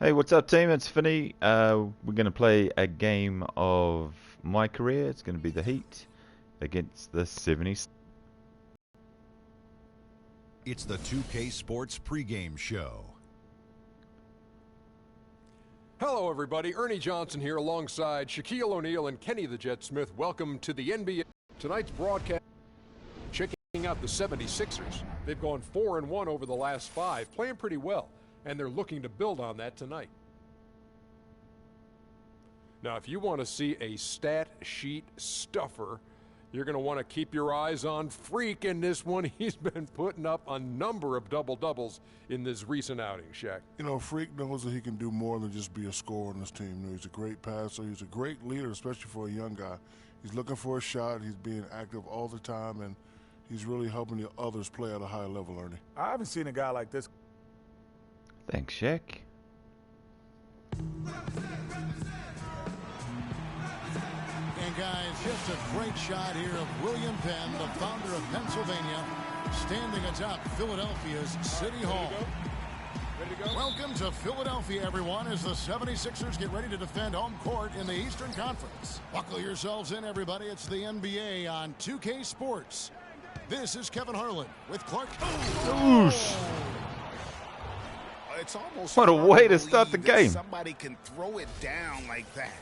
Hey, what's up, team? It's Finney. We're going to play a game of my career. It's going to be the Heat against the 70s. It's the 2K Sports pregame show. Hello, everybody. Ernie Johnson here alongside Shaquille O'Neal and Kenny the Jet Smith. Welcome to the NBA. Tonight's broadcast, checking out the 76ers. They've gone 4-1 over the last 5, playing pretty well, and they're looking to build on that tonight. Now, if you want to see a stat sheet stuffer, you're going to want to keep your eyes on Freak in this one. He's been putting up a number of double-doubles in this recent outing, Shaq. You know, Freak knows that he can do more than just be a scorer on this team. You know, he's a great passer. He's a great leader, especially for a young guy. He's looking for a shot. He's being active all the time, and he's really helping the others play at a high level, Ernie. I haven't seen a guy like this. Thanks, Shaq. And guys, just a great shot here of William Penn, the founder of Pennsylvania, standing atop Philadelphia's City Hall. Ready to go? Welcome to Philadelphia, everyone, as the 76ers get ready to defend home court in the Eastern Conference. Buckle yourselves in, everybody. It's the NBA on 2K Sports. This is Kevin Harlan with Clark. Oosh. It's almost What a way to start the game. Somebody can throw it down like that.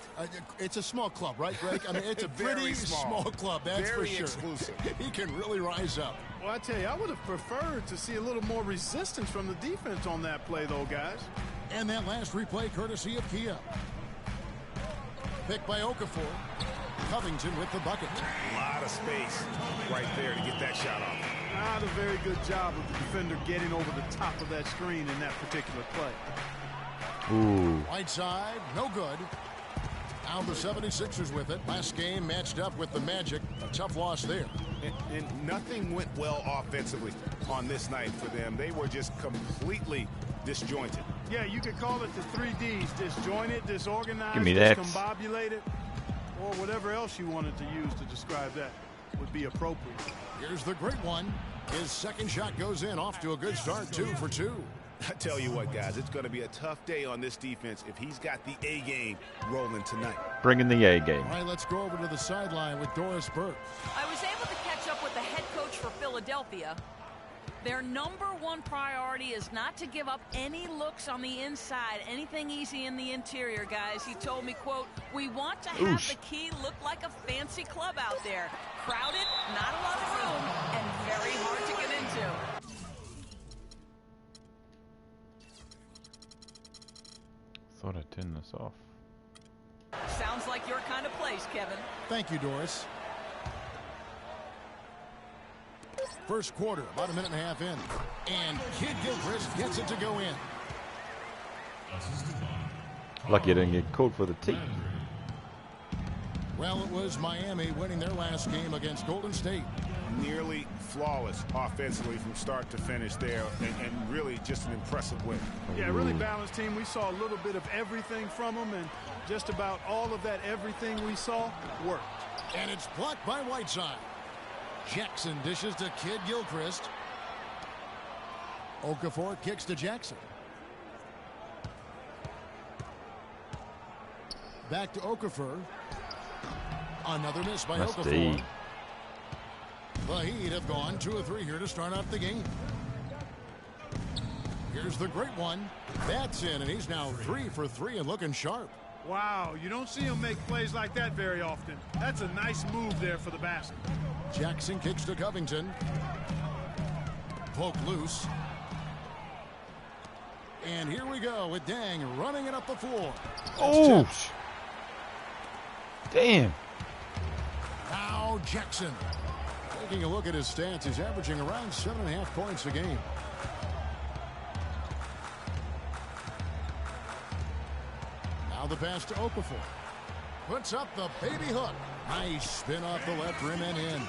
It's a small club, right, Greg? I mean, it's a Very pretty small club, that's Very for sure. exclusive. He can really rise up. Well, I tell you, I would have preferred to see a little more resistance from the defense on that play, though, guys. And that last replay courtesy of Kia. Picked by Okafor. Covington with the bucket. A lot of space right there to get that shot off. Not a very good job of the defender getting over the top of that screen in that particular play. Ooh. Right side, no good. Now the 76ers with it. Last game matched up with the Magic. A tough loss there. And nothing went well offensively on this night for them. They were just completely disjointed. Yeah, you could call it the 3 Ds: disjointed, disorganized, Give me that. discombobulated, or whatever else you wanted to use to describe that would be appropriate. Here's the great one. His second shot goes in, off to a good start, 2 for 2. I tell you what, guys, it's going to be a tough day on this defense if he's got the A game rolling tonight. Bringing the A game. All right, let's go over to the sideline with Doris Burke. I was able to catch up with the head coach for Philadelphia. Their #1 priority is not to give up any looks on the inside, anything easy in the interior, guys. He told me, quote, "We want to have Oosh. the key look like a fancy club out there. Crowded, not a lot of room, and very hard to get into." Thought I'd turn this off. Sounds like your kind of place, Kevin. Thank you, Doris. First quarter, about a minute and a half in. And Kid Gilchrist gets it to go in. Lucky I didn't get called for the T. Well, it was Miami winning their last game against Golden State. Nearly flawless offensively from start to finish there, and really just an impressive win. Yeah, really balanced team. We saw a little bit of everything from them, and just about all of that everything we saw worked. And it's blocked by Whiteside. Jackson dishes to Kid Gilchrist. Okafor kicks to Jackson. Back to Okafor. Another miss by Must Okafor. be. The Heat have gone 2 of 3 here to start out the game. Here's the great one. That's in, and he's now 3 for 3 and looking sharp. Wow, you don't see him make plays like that very often. That's a nice move there for the basket. Jackson kicks to Covington. Poke loose. And here we go with Dang running it up the floor. Oh! Tipped. Damn. Now Jackson. Taking a look at his stats, he's averaging around 7.5 points a game. Now the pass to Okafor. Puts up the baby hook. Nice spin off the left rim and in.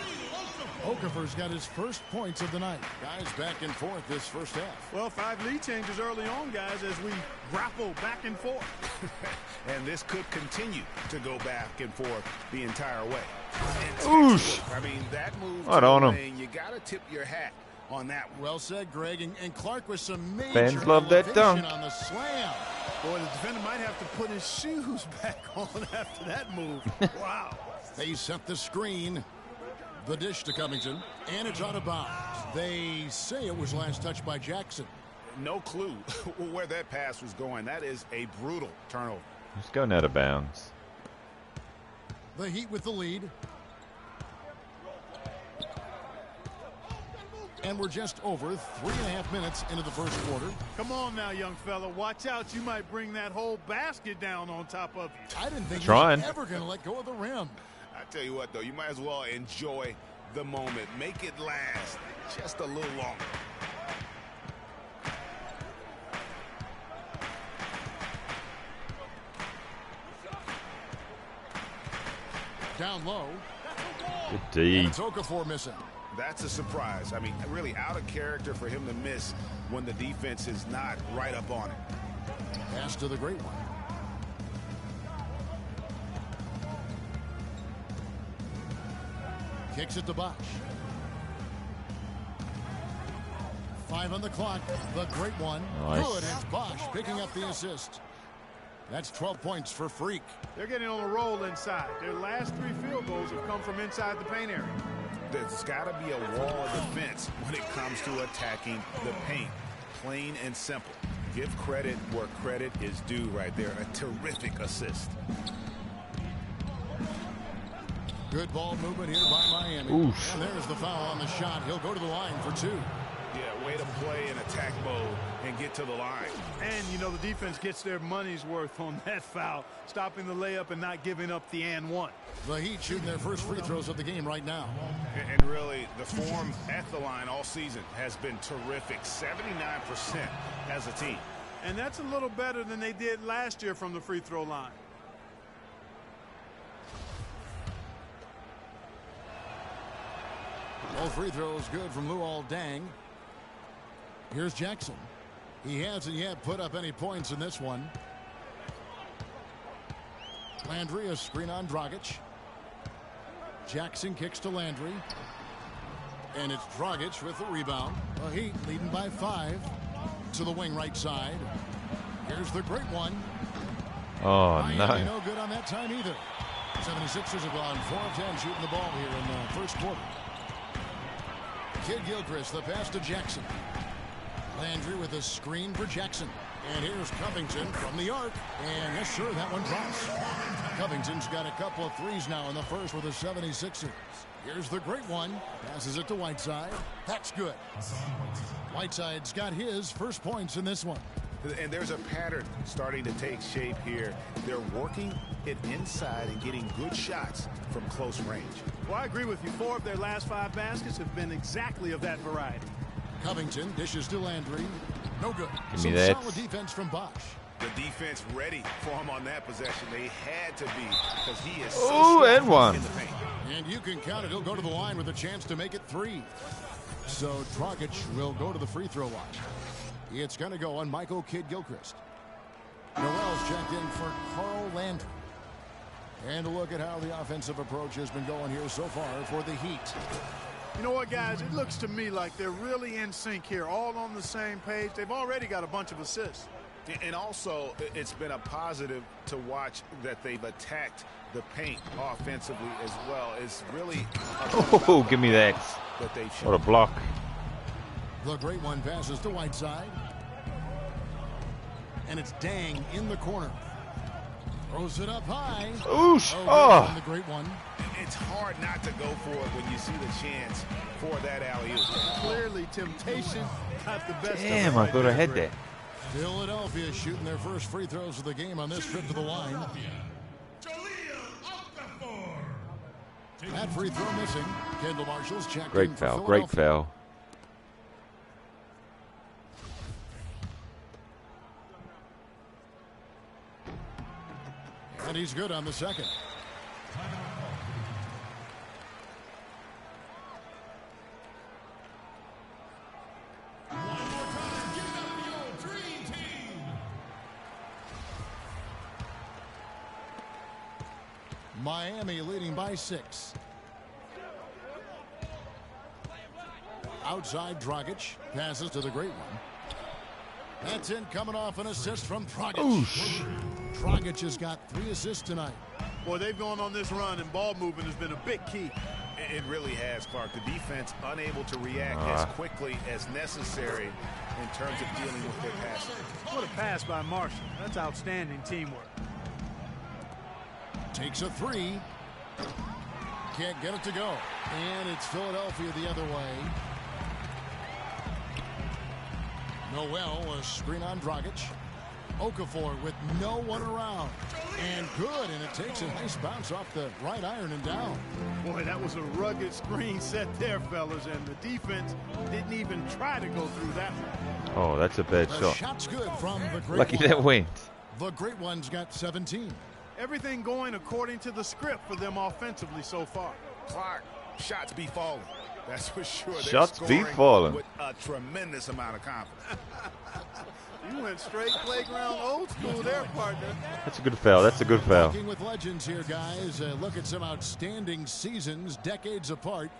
Okafor's got his first points of the night. Guys back and forth this first half. Well, 5 lead changes early on, guys, as we grapple back and forth. And this could continue to go back and forth the entire way. Oosh. I mean, that move Right on him. you got to tip your hat on that one. Well said, Greg. And Clark with some major Fans love that dunk. on the slam. Boy, the defender might have to put his shoes back on after that move. Wow. They set the screen. The dish to Covington, and it's out of bounds. They say it was last touched by Jackson. No clue where that pass was going. That is a brutal turnover. It's going out of bounds. The Heat with the lead. And we're just over 3.5 minutes into the first quarter. Come on now, young fella. Watch out. You might bring that whole basket down on top of you. I didn't think he Trying. was ever going to let go of the rim. I tell you what, though, you might as well enjoy the moment. Make it last just a little longer. Down low. Good D. And it's Okafor missing. That's a surprise. I mean, really out of character for him to miss when the defense is not right up on it. Pass to the great one. Kicks it to Bosch. 5 on the clock. The great one. Nice. Good. It's Bosch picking up the assist. That's 12 points for Freak. They're getting on a roll inside. Their last 3 field goals have come from inside the paint area. There's got to be a wall of defense when it comes to attacking the paint. Plain and simple. Give credit where credit is due right there. A terrific assist. Good ball movement here by Miami. Oof. And there's the foul on the shot. He'll go to the line for 2. Yeah, way to play in attack mode and get to the line. And, you know, the defense gets their money's worth on that foul, stopping the layup and not giving up the and one. The Heat shooting their first free throws of the game right now. And really, the form at the line all season has been terrific. 79% as a team. And that's a little better than they did last year from the free throw line. All free throws good from Luol Deng. Here's Jackson. He hasn't yet put up any points in this one. Landry, a screen on Dragic. Jackson kicks to Landry. And it's Dragic with the rebound. The Heat leading by 5 to the wing right side. Here's the great one. Oh, Miami no. no good on that time either. 76ers have gone 4 of 10 shooting the ball here in the first quarter. Kid Gilchrist, the pass to Jackson. Landry with a screen for Jackson. And here's Covington from the arc. And yes, sir, that one drops. Covington's got a couple of threes now in the first with the 76ers. Here's the great one. Passes it to Whiteside. That's good. Whiteside's got his first points in this one. And there's a pattern starting to take shape here. They're working it inside and getting good shots from close range. Well, I agree with you. 4 of their last 5 baskets have been exactly of that variety. Covington dishes to Landry. No good. Give me Some that. solid defense from Bosch. The defense ready for him on that possession. They had to be because he is Ooh, so and strong one. in the paint. And you can count it. He'll go to the line with a chance to make it 3. So Dragic will go to the free throw line. It's going to go on Michael Kidd-Gilchrist. Noel's checked in for Carl Landry. And a look at how the offensive approach has been going here so far for the Heat. You know what, guys? It looks to me like they're really in sync here, all on the same page. They've already got a bunch of assists. And also, it's been a positive to watch that they've attacked the paint offensively as well. It's really Oh, give me that. that they've What a shown. block. The great one passes to Whiteside. And it's Dang in the corner. Throws it up high. Oosh. Oh, Oh. the great one. It's hard not to go for it when you see the chance for that alley-oop. Clearly, temptation got the best of Damn, them I right thought I there, had Greg. that. Philadelphia shooting their first free throws of the game on this trip to the line. That free throw missing. Kendall Marshall's checked Great in for foul. Great Philadelphia. foul. And he's good on the second. Miami leading by 6. outside Dragic. Passes to the great one. That's in, coming off an assist from Dragic. Oosh. Dragic has got 3 assists tonight. Boy, they've gone on this run, and ball movement has been a big key. It really has, Clark. The defense unable to react as quickly as necessary in terms of dealing with their passing. What a pass by Marshall. That's outstanding teamwork. Takes a 3. Can't get it to go. And it's Philadelphia the other way. Noel, a screen on Dragic. Okafor with no one around. And good, and it takes a nice bounce off the right iron and down. Boy, that was a rugged screen set there, fellas, and the defense didn't even try to go through that one. Oh, that's a bad The shot. shot's good from the great Lucky one. that went. The great one's got 17. Everything going according to the script for them offensively so far. Clark, shots be falling. That's for sure. They're Shots be scoring falling. with a tremendous amount of confidence. You went straight playground old school there, partner. That's a good foul. That's a good foul. Talking with legends here, guys. Look at some outstanding seasons, decades apart,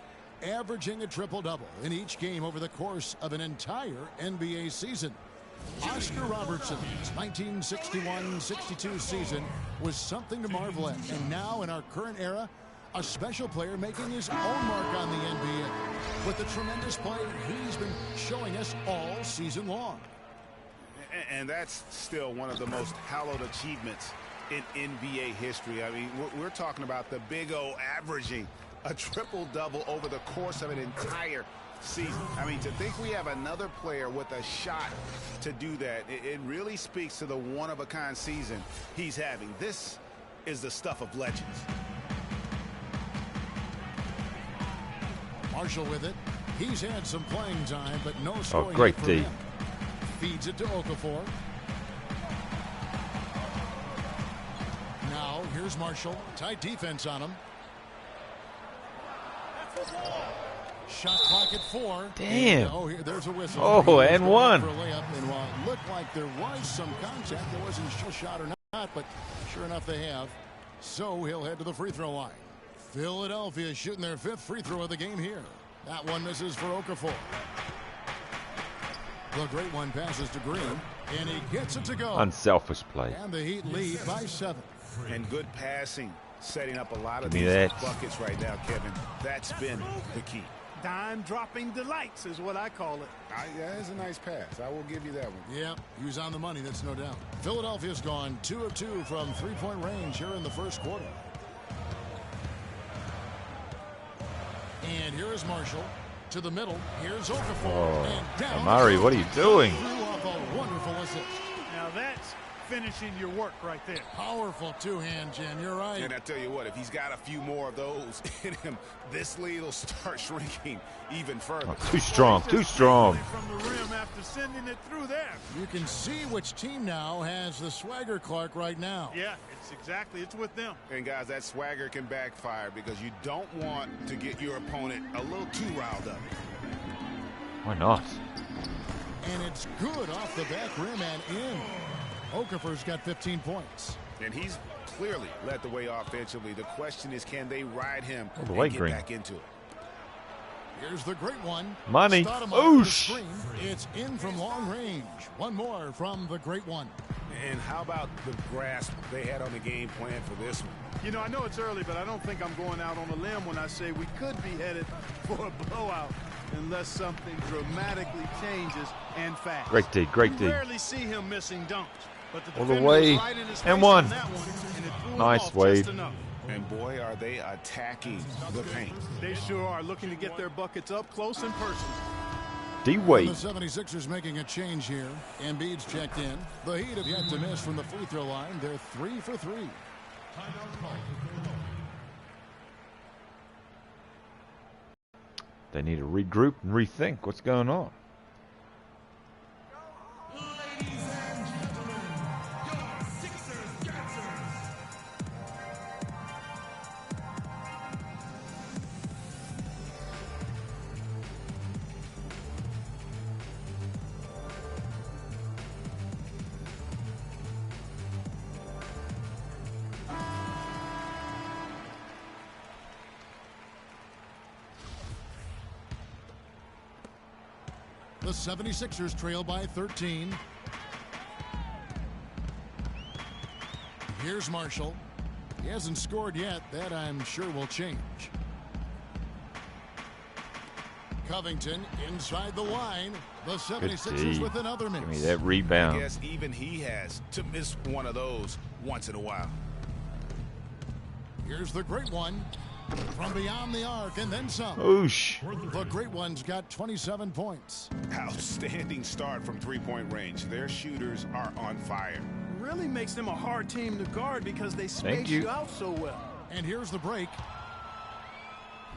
averaging a triple-double in each game over the course of an entire NBA season. Oscar Robertson's 1961-62 season was something to marvel at. And now, in our current era, a special player making his own mark on the NBA with the tremendous play he's been showing us all season long. And that's still one of the most hallowed achievements in NBA history. I mean, we're talking about the Big O averaging a triple-double over the course of an entire season. I mean, to think we have another player with a shot to do that, it really speaks to the one-of-a-kind season he's having. This is the stuff of legends. Marshall with it. He's had some playing time, but no scoring. Oh, great for D. him. Feeds it to Okafor. Now, here's Marshall. Tight defense on him. Shot clock at 4. Damn. And, there's a whistle. Oh, and one. For a layup, and while it looked like there was some contact, there wasn't a shot or not, but sure enough they have. So he'll head to the free throw line. Philadelphia shooting their 5th free throw of the game here. That one misses for Okafor. The great one passes to Green, and he gets it to go. Unselfish play. And the Heat lead by 7. And good passing, setting up a lot of Give me these that. buckets right now, Kevin. That's been the key. Dime-dropping delights is what I call it. Yeah, that's a nice pass. I will give you that one. Yeah, he was on the money, that's no doubt. Philadelphia's gone 2 of 2 from three-point range here in the first quarter. And here is Marshall to the middle. Here's Okafor. Oh, and down. Amari, what are you doing? Threw off a wonderful assist. Now that's finishing your work right there. Powerful two-hand, Jen. You're right. And I tell you what, if he's got a few more of those in him, this lead will start shrinking even further. Oh, too strong. Too strong. From the rim after sending it through there. You can see which team now has the swagger, Clark, right now. Yeah, it's with them. And guys, that swagger can backfire because you don't want to get your opponent a little too riled up. Why not? And it's good off the back rim and in. Okafor's got 15 points. And he's clearly led the way offensively. The question is, can they ride him Oh, the and white get green. back into it? Here's the great one. Money. Stoudemire with the Oosh. screen. It's in from long range. One more from the great one. And how about the grasp they had on the game plan for this one? You know, I know it's early, but I don't think I'm going out on a limb when I say we could be headed for a blowout unless something dramatically changes and fast. Great D. Great You D. rarely see him missing dunks. But the All the defender way. was right in his And face one. on that one, and it threw him Nice, off Wade. just enough. And boy, are they attacking the paint. They sure are looking to get their buckets up close and personal. D The Wade. 76ers making a change here. Embiid's checked in. The Heat have yet to miss from the free throw line. They're 3 for 3. They need to regroup and rethink what's going on. The 76ers trail by 13. Here's Marshall. He hasn't scored yet. That, I'm sure, will change. Covington inside the line. The 76ers with another miss. Give me that rebound. I guess even he has to miss one of those once in a while. Here's the great one from beyond the arc and then some. Oosh. The great one's got 27 points. Outstanding start from three-point range. Their shooters are on fire. Really makes them a hard team to guard because they space you out so well. And here's the break.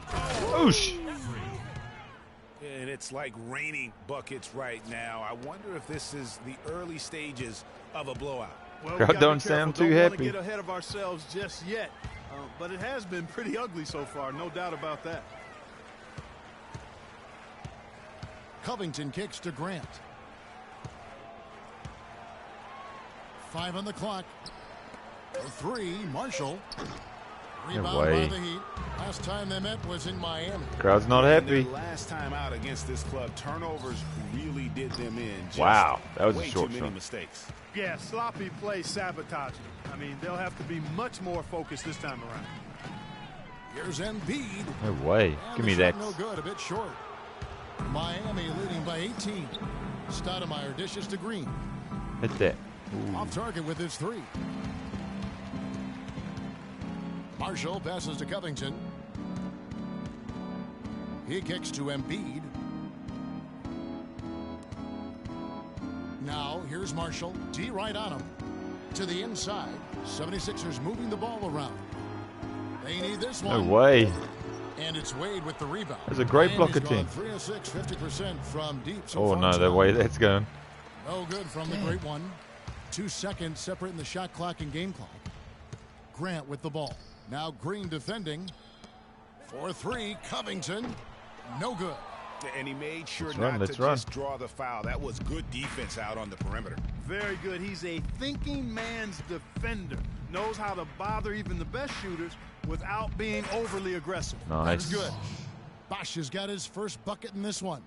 Oosh. And it's like raining buckets right now. I wonder if this is the early stages of a blowout. Well, Crowd don't sound too don't happy. Don't get ahead of ourselves just yet. But it has been pretty ugly so far, no doubt about that. Covington kicks to Grant. 5 on the clock. For 3, Marshall. Rebound by the Heat. Last time they met was in Miami. Crowd's not happy. Last time out against this club, turnovers really did them in. Just wow, that was a way short too many shot. mistakes. Yeah, sloppy play sabotaging. I mean, they'll have to be much more focused this time around. Here's Embiid. No way. And Give me the that. shot no good, a bit short. Miami leading by 18. Stoudemire dishes to Green. Hit that. Ooh. Off target with his 3. Marshall passes to Covington. He kicks to Embiid. Now here's Marshall. D right on him. To the inside. 76ers moving the ball around. They need this one. No way. And it's Wade with the rebound. That's a great Miami's blocker team. 3 of 6, 50% from deep. So Oh far no, the tonight. way that's going. No good from the great one. 2 seconds separating the shot clock and game clock. Grant with the ball. Now Green defending. 4-3, Covington. No good. And he made sure Let's not run, to let's run. just draw the foul. That was good defense out on the perimeter. Very good. He's a thinking man's defender. Knows how to bother even the best shooters without being overly aggressive. Nice. That's good. Bosch has got his first bucket in this one.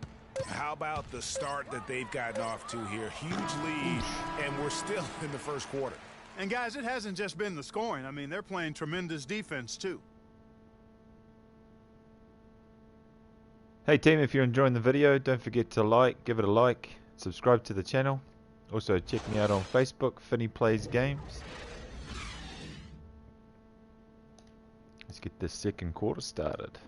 How about the start that they've gotten off to here? Huge lead, and we're still in the first quarter. And guys, it hasn't just been the scoring. I mean, they're playing tremendous defense too. Hey team, if you're enjoying the video, don't forget to give it a like, subscribe to the channel. Also check me out on Facebook, Finney Plays Games. Let's get this second quarter started.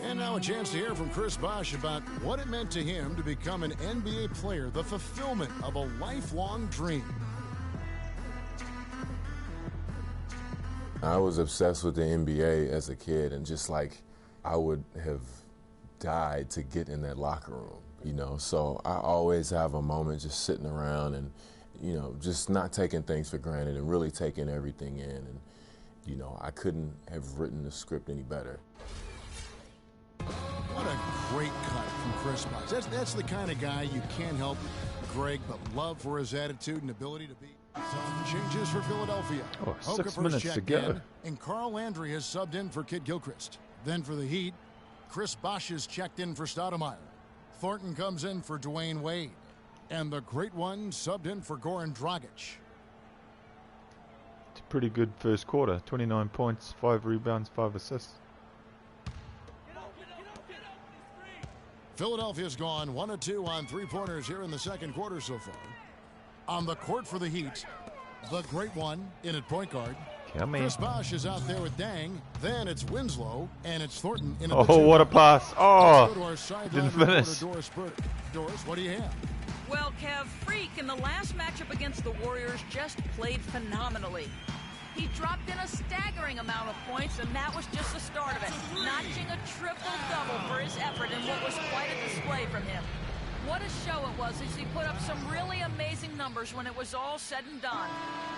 And now a chance to hear from Chris Bosch about what it meant to him to become an NBA player, the fulfillment of a lifelong dream. I was obsessed with the NBA as a kid, and just like I would have died to get in that locker room, you know. So I always have a moment just sitting around and, you know, just not taking things for granted and really taking everything in. And, you know, I couldn't have written the script any better. What a great cut from Chris Bosch. That's the kind of guy you can't help, Greg, but love for his attitude and ability to beat. Some changes for Philadelphia. Oh, 6 Okafor's minutes to checked go. in, and Carl Landry has subbed in for Kid Gilchrist. Then for the Heat, Chris Bosch is checked in for Stoudemire. Thornton comes in for Dwayne Wade. And the great one subbed in for Goran Dragic. It's a pretty good first quarter. 29 points, 5 rebounds, 5 assists. Philadelphia's gone 1 of 2 on 3-pointers here in the second quarter so far. On the court for the Heat, the great one in at point guard. Come in. Chris Bosch is out there with Dang. Then it's Winslow, and it's Thornton in at Oh, the 2. what a pass. Oh, Let's go to our sideline didn't finish. reporter, Doris Burke. Doris, what do you have? Well, Kev, Freak in the last matchup against the Warriors just played phenomenally. He dropped in a staggering amount of points, and that was just the start of it, notching a triple-double for his effort in what was quite a display from him. What a show it was as he put up some really amazing numbers when it was all said and done.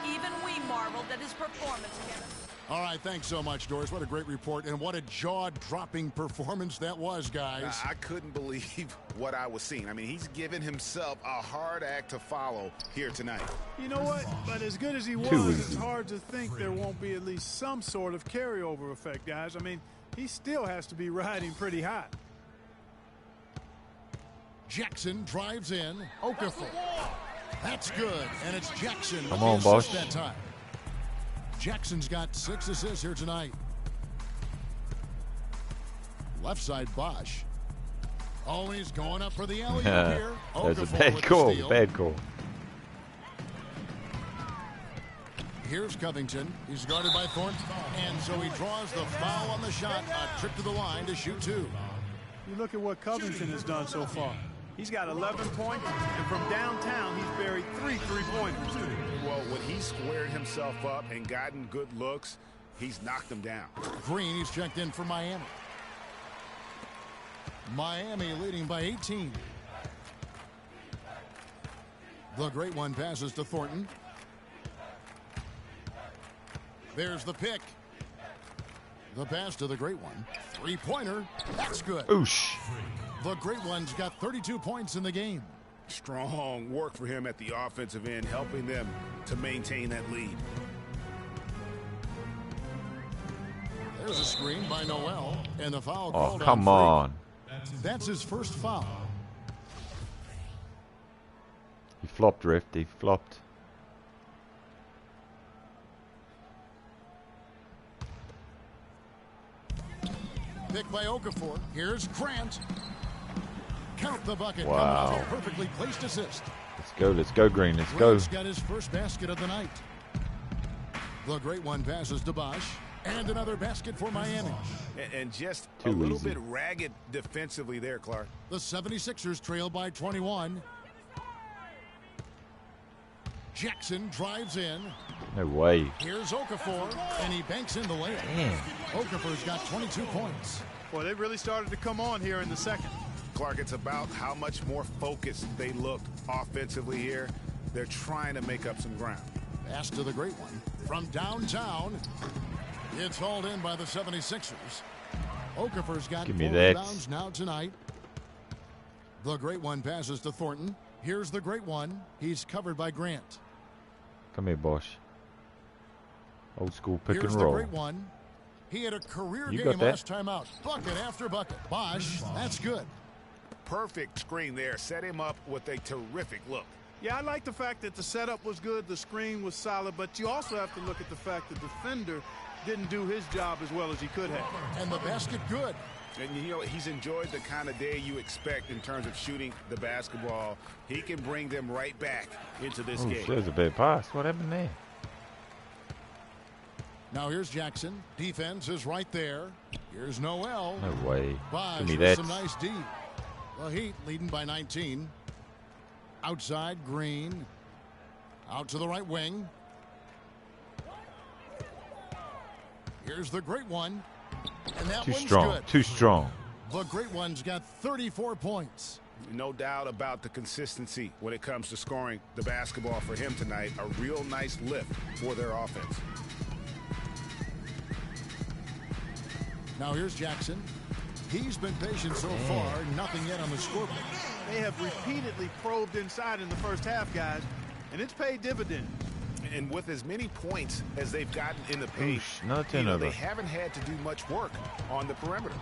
Even we marveled at his performance, Kevin. All right, thanks so much, Doris. What a great report, and what a jaw-dropping performance that was, guys. I couldn't believe what I was seeing. I mean, he's given himself a hard act to follow here tonight. You know what? But as good as he was, it's hard to think there won't be at least some sort of carryover effect, guys. I mean, he still has to be riding pretty high. Jackson drives in. Okafor. That's good, and it's Jackson. Come on, Bosch. That time. Jackson's got 6 assists here tonight. Left side, Bosch. Oh, he's going up for the alley here. That's a Okafor bad with the call. steal. Bad call. Here's Covington. He's guarded by Thornton, and so he draws the foul on the shot. A trip to the line to shoot 2. You look at what Covington has done so far. He's got 11 points, and from downtown, he's buried 3 3-pointers. Well, when he's squared himself up and gotten good looks, he's knocked them down. Green, he's checked in for Miami. Miami leading by 18. The great one passes to Thornton. There's the pick. The pass to the great one. 3-pointer. That's good. Oosh. The great one's got 32 points in the game. Strong work for him at the offensive end, helping them to maintain that lead. There's a screen by Noel, and the foul Oh, called come on on. That's his first foul. He flopped, ref. He flopped. Pick by Okafor. Here's Grant. Count the bucket. Wow. Coming out, perfectly placed assist. Let's go, Green. Let's go. Grant's got his first basket of the night. The great one passes to Bosch. And another basket for Miami. And just Too a little easy. bit ragged defensively there, Clark. The 76ers trail by 21. Jackson drives in. No way. Here's Okafor, and he banks in the layup. Damn. Okafor's got 22 points. Boy, they really started to come on here in the second. Clark, it's about how much more focused they looked offensively here. They're trying to make up some ground. Pass to the great one. From downtown, it's hauled in by the 76ers. Okafor's got Give me 4 that. rebounds now tonight. The great one passes to Thornton. Here's the great one. He's covered by Grant. Come here, Bosch. Old school pick Here's and the roll. great one. He had a career You game got that. last time out. Bucket after bucket. Bosch, that's good. Perfect screen there. Set him up with a terrific look. Yeah, I like the fact that the setup was good, the screen was solid, but you also have to look at the fact that the defender didn't do his job as well as he could have. And the basket good. And, you know, he's enjoyed the kind of day you expect in terms of shooting the basketball. He can bring them right back into this Oh, game. that was a bad pass. What happened there? Now here's Jackson. Defense is right there. Here's Noel. No way. Bosch Give me with that. some nice D. The Heat leading by 19. Outside, Green. Out to the right wing. Here's the great one. And that Too one's strong. good. Too strong. The great one's got 34 points. No doubt about the consistency when it comes to scoring the basketball for him tonight. A real nice lift for their offense. Now here's Jackson. He's been patient so far. Nothing yet on the scoreboard. They have repeatedly probed inside in the first half, guys, and it's paid dividends. And with as many points as they've gotten in the paint, Oosh, another you know, turnover. they haven't had to do much work on the perimeter.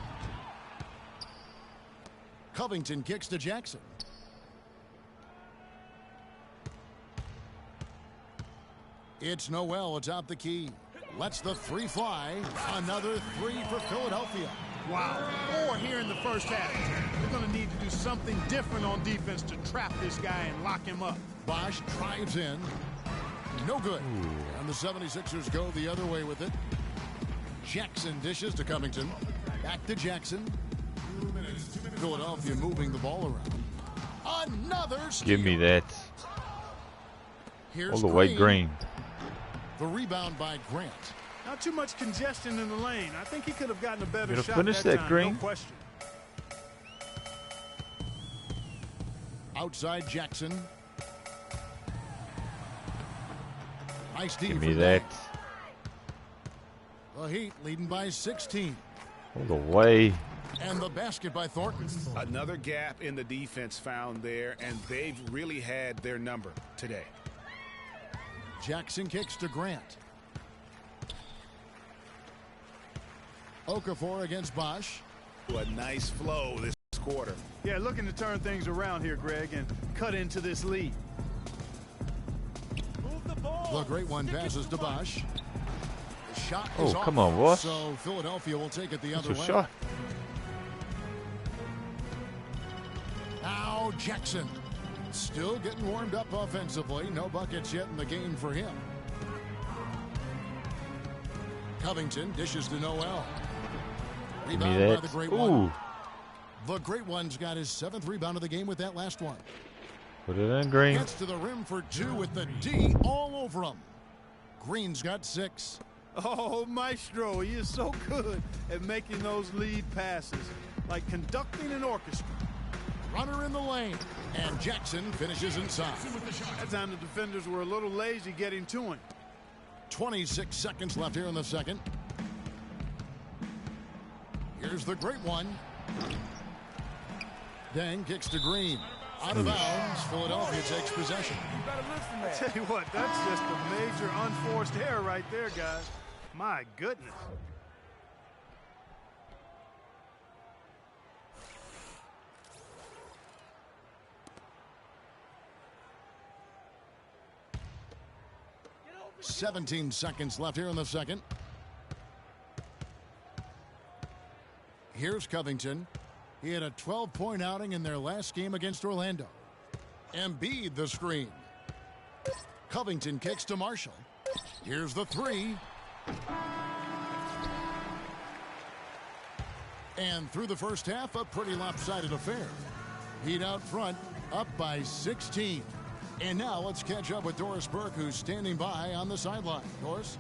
Covington kicks to Jackson. It's Noel atop the key. Lets the 3 fly. Another 3 for Philadelphia. Wow, 4 here in the first half. They're going to need to do something different on defense to trap this guy and lock him up. Bosch drives in. No good. And the 76ers go the other way with it. Jackson dishes to Covington. Back to Jackson. Philadelphia moving the ball around. Another steal. Give me that. Here's All the way, Green. The rebound by Grant. Not too much congestion in the lane. I think he could have gotten a better Gonna shot finish that that, time, Green. no question. Outside Jackson. Nice D. Give me from that. The Heat leading by 16. All the way. And the basket by Thornton. Another gap in the defense found there, and they've really had their number today. Jackson kicks to Grant. Okafor against Bosch. A nice flow this quarter. Yeah, looking to turn things around here, Greg, and cut into this lead. Move the ball. The great one passes to Bosch. The shot is off. Come on, Bosch. So Philadelphia will take it the other way. Shot. Now Jackson. Still getting warmed up offensively. No buckets yet in the game for him. Covington dishes to Noel. Rebound by the great one. The great one's got his 7th rebound of the game with that last one. Put it in, Green. Gets to the rim for 2 with the D all over him. Green's got 6. Oh, Maestro, he is so good at making those lead passes, like conducting an orchestra. Runner in the lane, and Jackson finishes inside. That time the defenders were a little lazy getting to him. 26 seconds left here in the second. Here's the great one. Dang kicks to Green. Out of bounds. Philadelphia takes possession. I tell you what, that's just a major unforced error right there, guys. My goodness. – 17 seconds left here in the second. Here's Covington. He had a 12-point outing in their last game against Orlando. Embiid the screen. Covington kicks to Marshall. Here's the 3. And through the first half, a pretty lopsided affair. Heat out front, up by 16. And now let's catch up with Doris Burke, who's standing by on the sideline. Doris?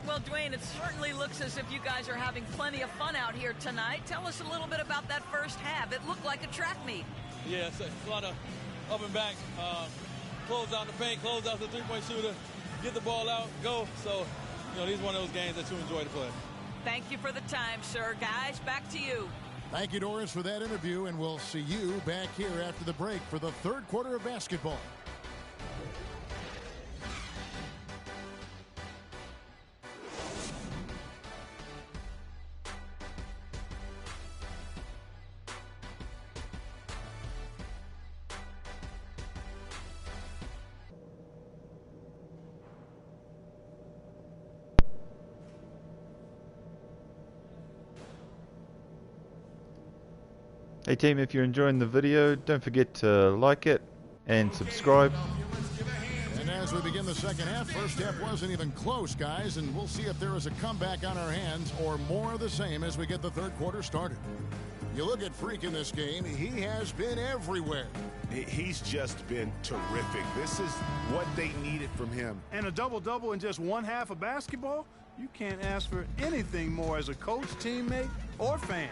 Well, Dwayne, it certainly looks as if you guys are having plenty of fun out here tonight. Tell us a little bit about that first half. It looked like a track meet. Yeah, it's a lot of up and back. Close out the paint, close out the three-point shooter, get the ball out, go. So, you know, these are one of those games that you enjoy to play. Thank you for the time, sir. Guys, back to you. Thank you, Doris, for that interview, and we'll see you back here after the break for the third quarter of basketball. Hey team, if you're enjoying the video, don't forget to like it and subscribe. And as we begin the second half, first half wasn't even close, guys, and we'll see if there is a comeback on our hands or more of the same as we get the third quarter started. You look at Freak in this game, he has been everywhere. He's just been terrific. This is what they needed from him. And a double-double in just one half of basketball? You can't ask for anything more as a coach, teammate, or fan.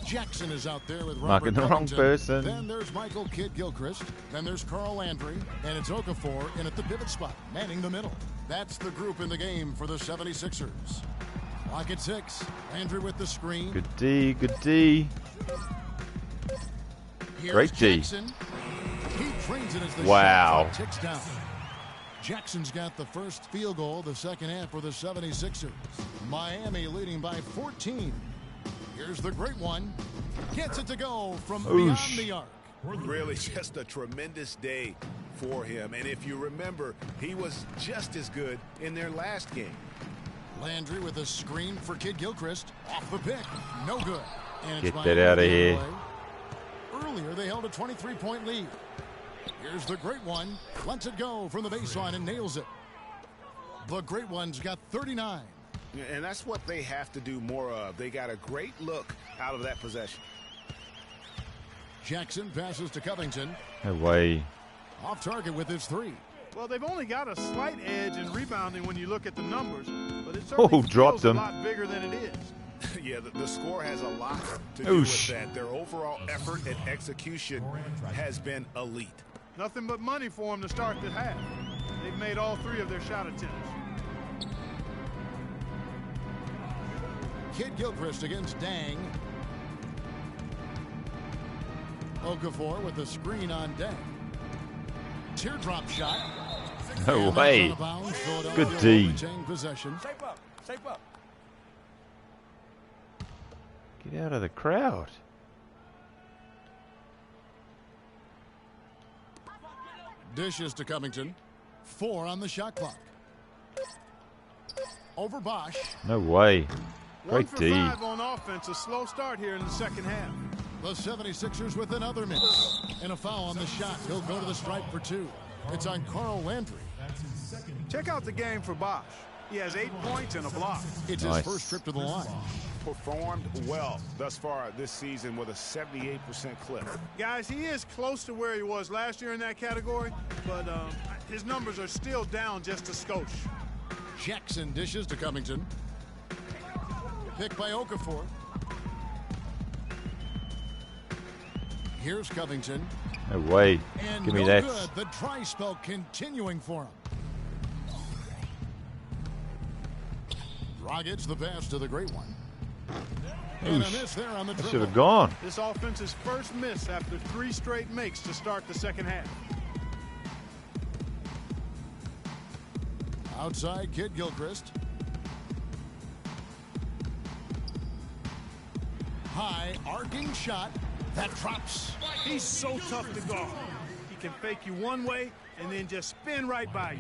Jackson is out there with Marking Robert the wrong Covington. person. Then there's Michael Kidd-Gilchrist. Then there's Carl Landry. And it's Okafor in at the pivot spot, manning the middle. That's the group in the game for the 76ers. Lock at 6. Landry with the screen. Good D, good D. Here's Great D. Jackson. He trains it as the Wow. shot clock ticks down. Jackson's got the first field goal of the second half for the 76ers. Miami leading by 14. Here's the great one. Gets it to go from beyond the arc. Really just a tremendous day for him. And if you remember, he was just as good in their last game. Landry with a screen for Kidd-Gilchrist. Off the pick. No good. And Get it's that Miami out of the here. other way. Earlier, they held a 23-point lead. Here's the great one. Lets it go from the baseline and nails it. The great one's got 39. And that's what they have to do more of. They got a great look out of that possession. Jackson passes to Covington. No way. Off target with his 3. Well, they've only got a slight edge in rebounding when you look at the numbers, but it certainly dropped feels him. a lot bigger than it is. Yeah, the score has a lot to do with that. Their overall effort and execution has been elite. Nothing but money for them to start the half. They've made all 3 of their shot attempts. Kidd-Gilchrist against Dang. Okafor with the screen on Dang. Teardrop shot. No way. Good D. Possession. Shape up. Shape up. Get out of the crowd. Dishes to Covington. 4 on the shot clock. Over Bosch. No way. 1 Great for D. 5 on offense. A slow start here in the second half. The 76ers with another miss. And a foul on the shot. He'll go to the stripe for 2. It's on Carl Landry. Check out the game for Bosch. He has 8 points and a block. It's Nice. his first trip to the line. Performed well thus far this season with a 78% clip. Guys, he is close to where he was last year in that category, but his numbers are still down just a skosh. Jackson dishes to Covington. Picked by Okafor. Here's Covington. No way. And Give me no that. good. The dry spell continuing for him. Dragic the pass to the great one. And a miss there on the That should dribble. have gone. This offense's first miss after 3 straight makes to start the second half. Outside, Kid Gilchrist. High arcing shot that drops. He's so tough to guard. He can fake you one way and then just spin right by you.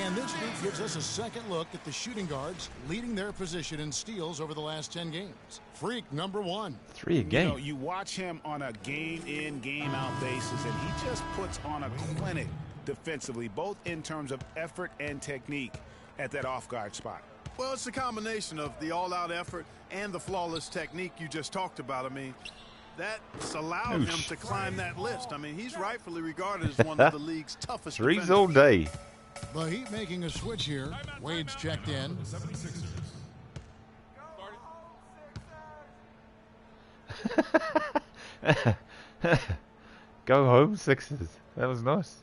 And this group gives us a second look at the shooting guards leading their position in steals over the last 10 games. Freak number 1. 3 a game. You know, you watch him on a game-in, game-out basis, and he just puts on a clinic defensively, both in terms of effort and technique at that off-guard spot. Well, it's a combination of the all-out effort and the flawless technique you just talked about. I mean, that's allowed him to climb that list. I mean, he's rightfully regarded as one of the league's toughest Threes defenders. all day. The Heat making a switch here. Wade's checked in. Go home, Sixers. That was nice.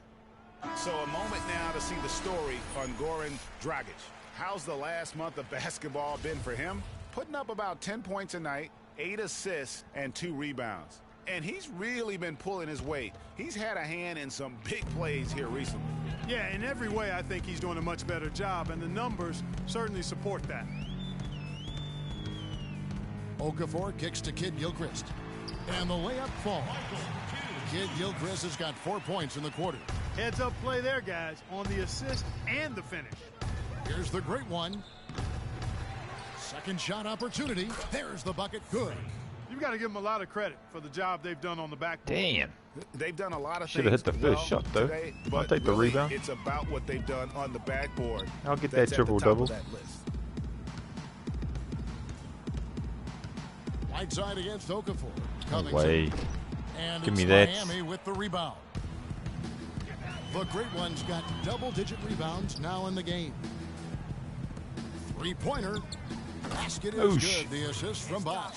So a moment now to see the story on Goran Dragic. How's the last month of basketball been for him? Putting up about 10 points a night, 8 assists, and 2 rebounds. And he's really been pulling his weight. He's had a hand in some big plays here recently. Yeah, in every way, I think he's doing a much better job, and the numbers certainly support that. Okafor kicks to Kid Gilchrist. And the layup falls. Kid Gilchrist has got 4 points in the quarter. Heads up play there, guys, on the assist and the finish. Here's the great one. Second shot opportunity. There's the bucket. Good. You've got to give them a lot of credit for the job they've done on the backboard. Damn. They've done a lot of Should have things hit the first shot, though. today, I'll but take the really, rebound. It's about what they've done on the backboard. I'll get that's that at the top triple-double. of that list. Right side against Okafor. No Covington. way. And Give it's me that. Miami with the rebound. The great one's got double-digit rebounds now in the game. Three-pointer. Basket is Oosh. good. The assist from Bosch.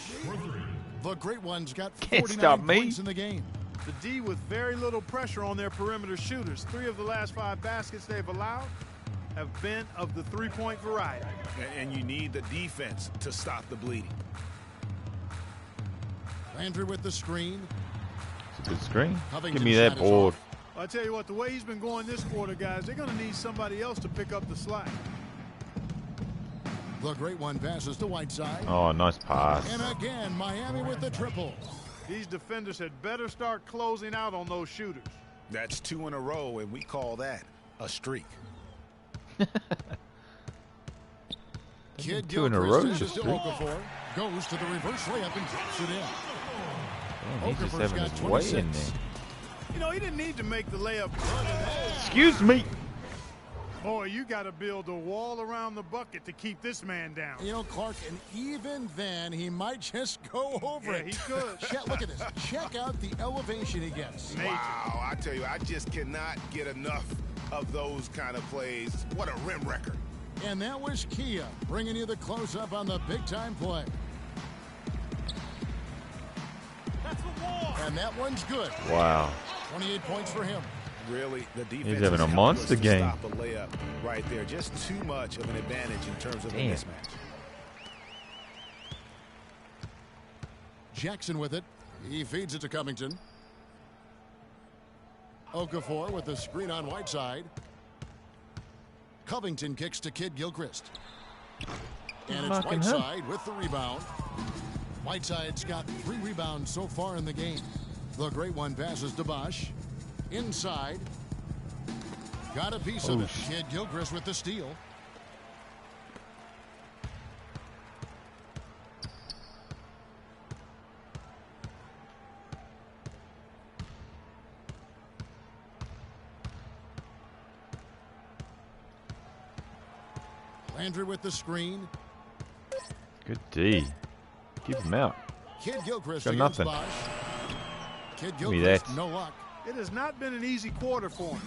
The great one's got Can't 49 stop me. points in the game. The D with very little pressure on their perimeter shooters. 3 of the last 5 baskets they've allowed have been of the three-point variety. And you need the defense to stop the bleeding. Landry with the screen. It's a good screen. Covington Give me that shot is board. off. I tell you what, the way he's been going this quarter, guys, they're going to need somebody else to pick up the slack. The great one passes to Whiteside. Oh, nice pass. And again, Miami with the triple. These defenders had better start closing out on those shooters. That's 2 in a row, and we call that a streak. Kid 2 in a row. Gilchrist Just dishes to Okafor. Goes to the reverse layup and drops it in. He's just Okafor's having got his way 26. in there. You know, he didn't need to make the layup. Excuse me. Boy, you got to build a wall around the bucket to keep this man down. You know, Clark, and even then, he might just go over Yeah, it. he could. Look at this. Check out the elevation he gets. Major. Wow, I tell you, I just cannot get enough of those kind of plays. What a rim wrecker. And that was Kia bringing you the close-up on the big-time play. And that one's good. Wow. 28 points for him. Really, the defense having is a helpless monster to game. Stop a layup right there. Just too much of an advantage in terms of Damn. a mismatch. Jackson with it. He feeds it to Covington. Okafor with the screen on Whiteside. Covington kicks to Kid Gilchrist. And it's Knocking him. Whiteside with the rebound. Whiteside's got 3 rebounds so far in the game. The great one passes to Bosch. Inside. Got a piece of it. Kid Gilchrist with the steal. Landry with the screen. Good D. Keep him out. Kid Gilchrist Got against nothing. Bosch. Kid Give me Gilchrist, that. no luck. It has not been an easy quarter for him,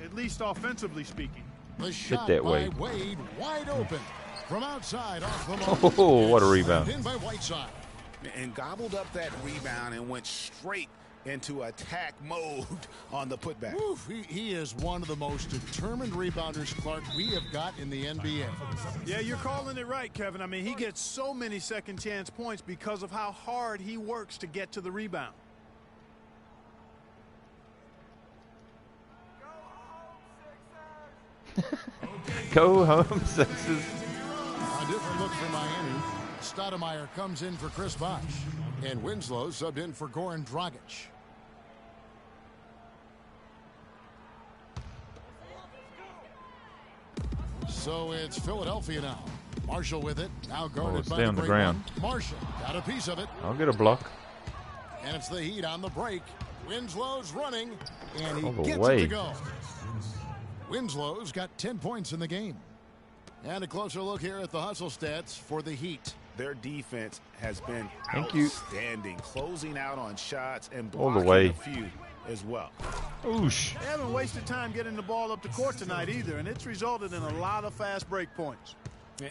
at least offensively speaking. The shot that by Wade. Wade wide open. From outside off the mark. Oh, what a And rebound. slammed in by Whiteside. And gobbled up that rebound and went straight into attack mode on the putback. Oof, he is one of the most determined rebounders, Clark, we have got in the NBA. Yeah, you're calling it right, Kevin. I mean, he gets so many second chance points because of how hard he works to get to the rebound. Go home, Sixers. A different look for Miami. Stoudemire comes in for Chris Bosh. And Winslow subbed in for Goran Dragic. So it's Philadelphia now. Marshall with it. Now guarded by stay on the great ground. one. Marshall got a piece of it. I'll get a block. And it's the Heat on the break. Winslow's running. And he All the gets way. it to go. Winslow's got 10 points in the game. And a closer look here at the hustle stats for the Heat. Their defense has been Thank you. outstanding, closing out on shots and All the blocking way. a few as well. Oosh. They haven't wasted time getting the ball up the court tonight either, and it's resulted in a lot of fast break points.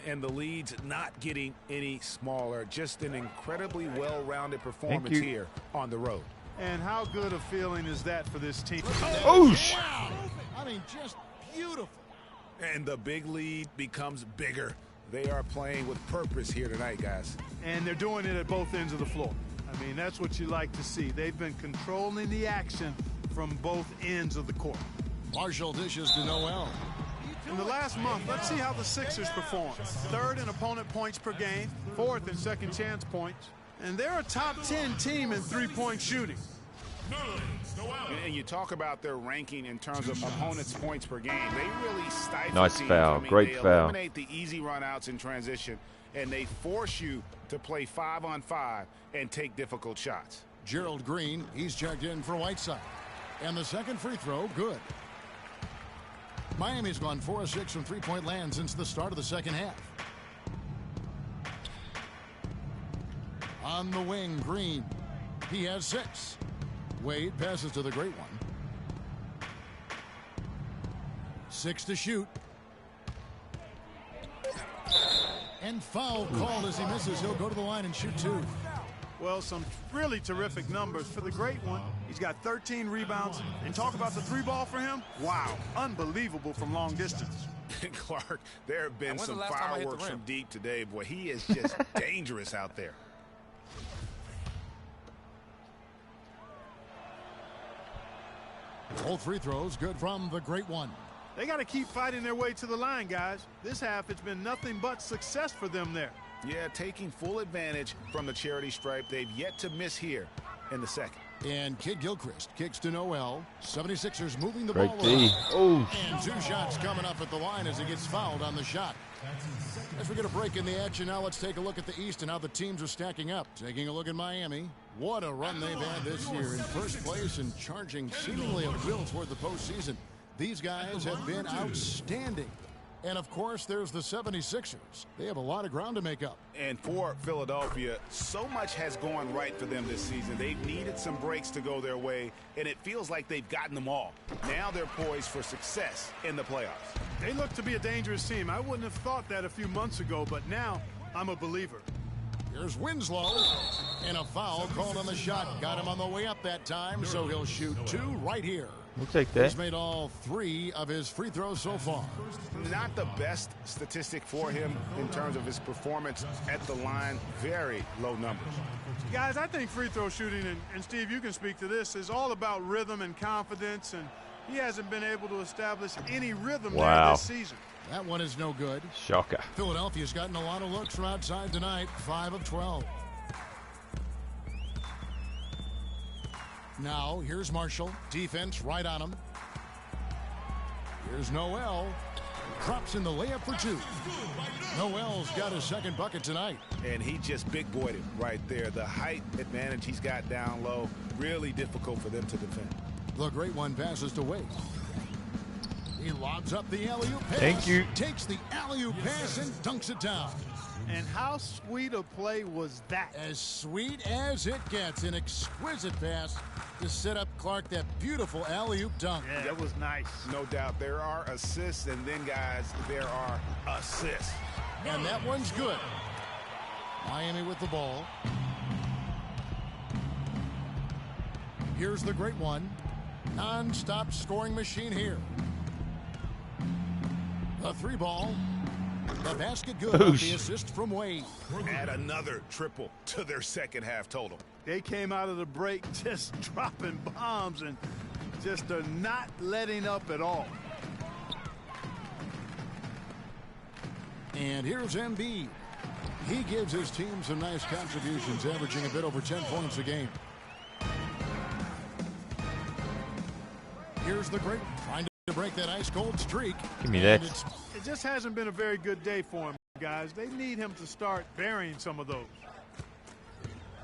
And the lead's not getting any smaller. Just an incredibly well-rounded performance you. here on the road. And how good a feeling is that for this team? Oosh. Wow. I mean, just beautiful. And the big lead becomes bigger. They are playing with purpose here tonight, guys. And they're doing it at both ends of the floor. I mean, that's what you like to see. They've been controlling the action from both ends of the court. Marshall dishes to Noel. In the last month, let's see how the Sixers perform. 3rd in opponent points per game, 4th in second chance points, and they're a top 10 team in three-point shooting. And you talk about their ranking in terms of opponents' points per game. They really stifle Nice teams. foul. I mean, Great they foul. eliminate the easy runouts in transition, and they force you to play 5-on-5 and take difficult shots. Gerald Green, he's checked in for Whiteside. And the second free throw, good. Miami's gone 4 of 6 from three-point land since the start of the second half. On the wing, Green. He has 6. Wade passes to the great one. 6 to shoot. And foul called as he misses. He'll go to the line and shoot 2. Well, some really terrific numbers for the great one. He's got 13 rebounds. And talk about the 3-ball for him. Wow, unbelievable from long distance. Clark, there have been some last time I hit the fireworks rim? from deep today. Boy, he is just dangerous out there. Both free throws good from the great one. They got to keep fighting their way to the line, guys. This half, it's been nothing but success for them there. Yeah, taking full advantage from the charity stripe. They've yet to miss here in the second. And Kid Gilchrist kicks to Noel. 76ers moving the Great ball D. around. Oh. And 2 shots coming up at the line as he gets fouled on the shot. As we get a break in the action now, let's take a look at the East and how the teams are stacking up. Taking a look at Miami. What a run they've had this year in first place and charging seemingly at will toward the postseason. These guys have been outstanding. And of course, there's the 76ers. They have a lot of ground to make up. And for Philadelphia, so much has gone right for them this season. They've needed some breaks to go their way, and it feels like they've gotten them all. Now they're poised for success in the playoffs. They look to be a dangerous team. I wouldn't have thought that a few months ago, but now I'm a believer. Here's Winslow. And a foul called on the shot. Got him on the way up that time, so he'll shoot 2 right here. We'll take He's that. made all 3 of his free throws so far. Not the best statistic for him in terms of his performance at the line. Very low numbers. Guys, I think free throw shooting, and Steve, you can speak to this, is all about rhythm and confidence and He hasn't been able to establish any rhythm there Wow. this season. That one is no good. Shocker. Philadelphia's gotten a lot of looks from outside tonight, 5 of 12. Now, here's Marshall. Defense right on him. Here's Noel. Drops in the layup for 2. Noel's got his second bucket tonight. And he just big boyed it right there. The height advantage he's got down low, really difficult for them to defend. The great one passes to Wade. He lobs up the alley-oop pass. Thank you. Takes the alley-oop pass and dunks it down. And how sweet a play was that? As sweet as it gets. An exquisite pass to set up Clark that beautiful alley-oop dunk. Yeah, that was nice. No doubt there are assists, and then, guys, there are assists. And that one's good. Miami with the ball. Here's the great one. Non-stop scoring machine here. A 3-ball. The basket good. The assist from Wade. Add another triple to their second half total. They came out of the break just dropping bombs and just are not letting up at all. And here's Embiid. He gives his team some nice contributions, averaging a bit over 10 points a game. Here's the great trying to break that ice-cold streak. Give me that. It just hasn't been a very good day for him, guys. They need him to start burying some of those.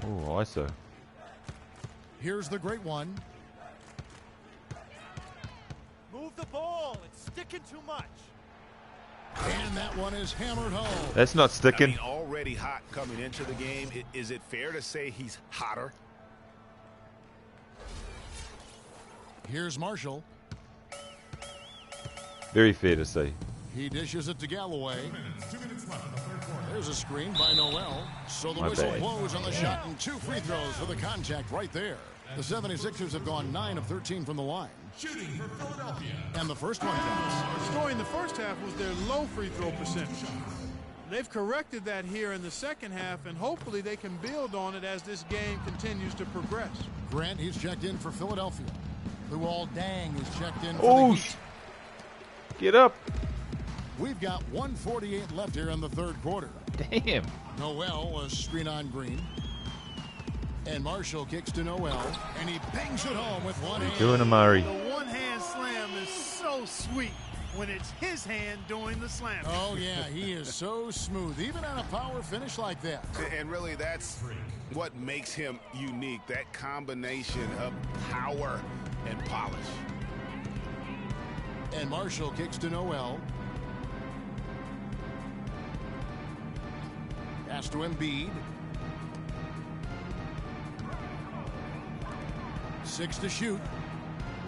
Oh, ISO. Here's the great one. Move the ball. It's sticking too much. And that one is hammered home. That's not sticking. I mean, already hot coming into the game. Is it fair to say he's hotter? Here's Marshall. Very fair to say. He dishes it to Galloway. 2 minutes left in the third quarter. There's a screen by Noel. So the My whistle bad. blows on the shot and 2 free throws for the contact right there. The 76ers have gone 9 of 13 from the line. Shooting for Philadelphia. And the first one counts. Scoring the first half was their low free throw percentage. They've corrected that here in the second half, and hopefully they can build on it as this game continues to progress. Grant, he's checked in for Philadelphia. Luol Deng is checked in for Oh, the Heat. get up. We've got 1:48 left here in the third quarter. Damn. Noel was screen on Green. And Marshall kicks to Noel, and he bangs it home with one hand. Doing a Murray. The one-hand slam is so sweet when it's his hand doing the slam. Oh, yeah, he is so smooth, even on a power finish like that. And really, that's what makes him unique, that combination of power and polish. And Marshall kicks to Noel. Pass to Embiid. 6 to shoot.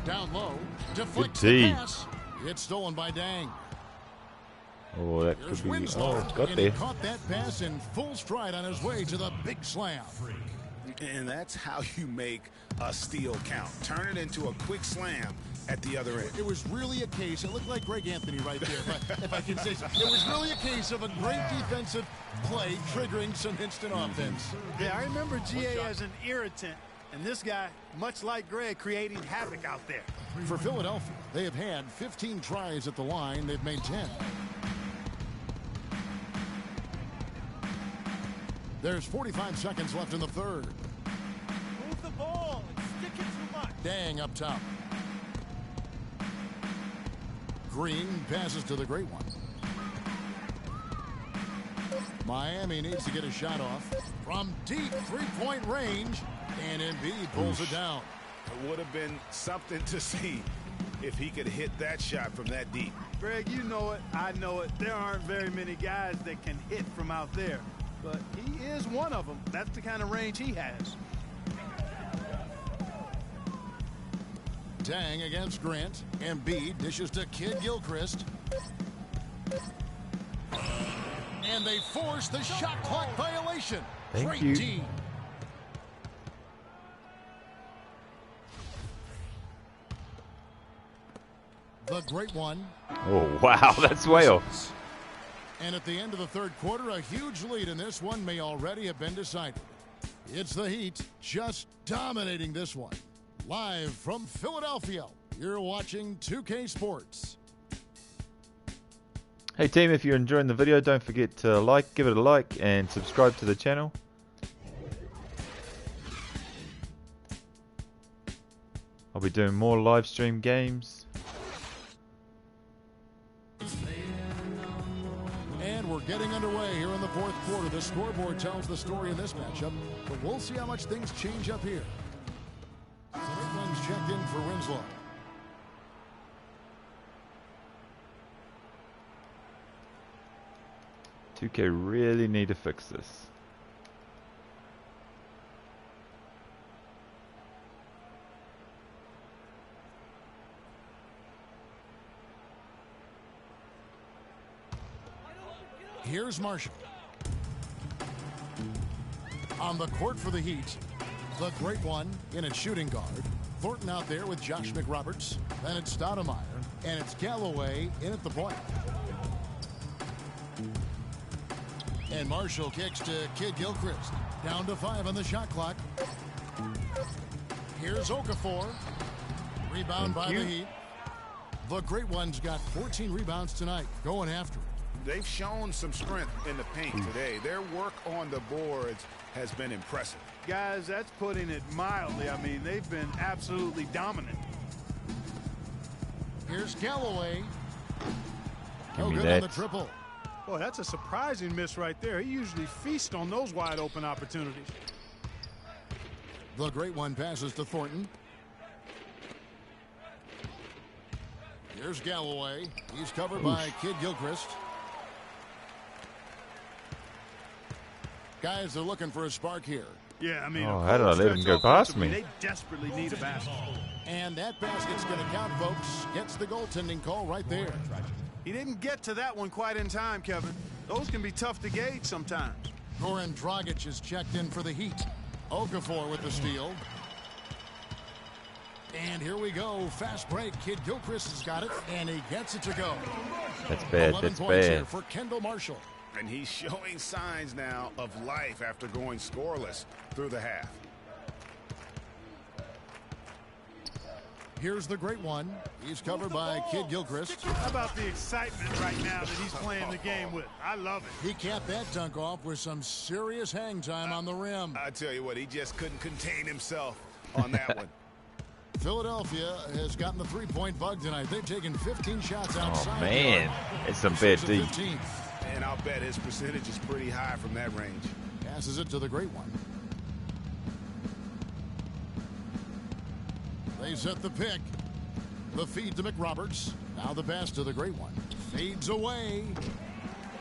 Down low. Deflects the pass. It's stolen by Deng. Oh, that Here's could be. Winslow. Oh, got And he there. caught that pass in full stride on his way to the big slam. And that's how you make a steal count. Turn it into a quick slam at the other end. It was really a case, it looked like Greg Anthony right there, if I can say so. It was really a case of a great defensive play triggering some instant offense. Yeah, I remember GA as an irritant, and this guy, much like Greg, creating havoc out there. For Philadelphia, they have had 15 tries at the line. They've made 10. There's 45 seconds left in the third. Move the ball. It's sticking too much. Deng up top. Green passes to the great one. Miami needs to get a shot off from deep three-point range, and Embiid pulls it down. It would have been something to see if he could hit that shot from that deep. Greg, you know it. I know it. There aren't very many guys that can hit from out there, but he is one of them. That's the kind of range he has. Deng against Grant. Embiid dishes to Kid Gilchrist. And they force the shot clock violation. Thank Great you. D. The great one. Oh, wow. That's way off. And at the end of the third quarter, a huge lead in this one may already have been decided. It's the Heat just dominating this one. Live from Philadelphia, You're watching 2K Sports. Hey team, if you're enjoying the video, don't forget to give it a like, and subscribe to the channel. I'll be doing more live stream games. And we're getting underway here in the fourth quarter. The scoreboard tells the story in this matchup, but we'll see how much things change up here. So Maitland's checked in for Winslow. "2K really need to fix this." Here's Marshall. On the court for the Heat, the great one in at shooting guard. Thornton out there with Josh McRoberts. Then it's Stoudemire, and it's Galloway in at the point. And Marshall kicks to Kid Gilchrist. Down to 5 on the shot clock. Here's Okafor. Rebound by the Heat. The great one's got 14 rebounds tonight. Going after it. They've shown some strength in the paint today. Their work on the boards has been impressive. Guys, that's putting it mildly. I mean, they've been absolutely dominant. Here's Galloway. Give me good that. on the triple. Boy, that's a surprising miss right there. He usually feasts on those wide open opportunities. The great one passes to Thornton. Here's Galloway. He's covered by Kid Gilchrist. Guys, they're looking for a spark here. Yeah, I mean, how did I let him go past me? They desperately need a basket. And that basket's going to count, folks. Gets the goaltending call right there. He didn't get to that one quite in time, Kevin. Those can be tough to gauge sometimes. Goran Dragic is checked in for the Heat. Okafor with the steal. And here we go. Fast break. Kid Gilchrist has got it, and he gets it to go. That's bad. 11 That's points bad. here for Kendall Marshall. And he's showing signs now of life after going scoreless through the half. Here's the great one. He's covered by Kid Gilchrist. How about the excitement right now that he's playing the game with? I love it. He capped that dunk off with some serious hang time on the rim. I tell you what, he just couldn't contain himself on that one. Philadelphia has gotten the three-point bug tonight. They've taken 15 shots outside. Oh man, it's some bad D. And I'll bet his percentage is pretty high from that range. Passes it to the great one. They set the pick. The feed to McRoberts. Now the pass to the great one. Fades away.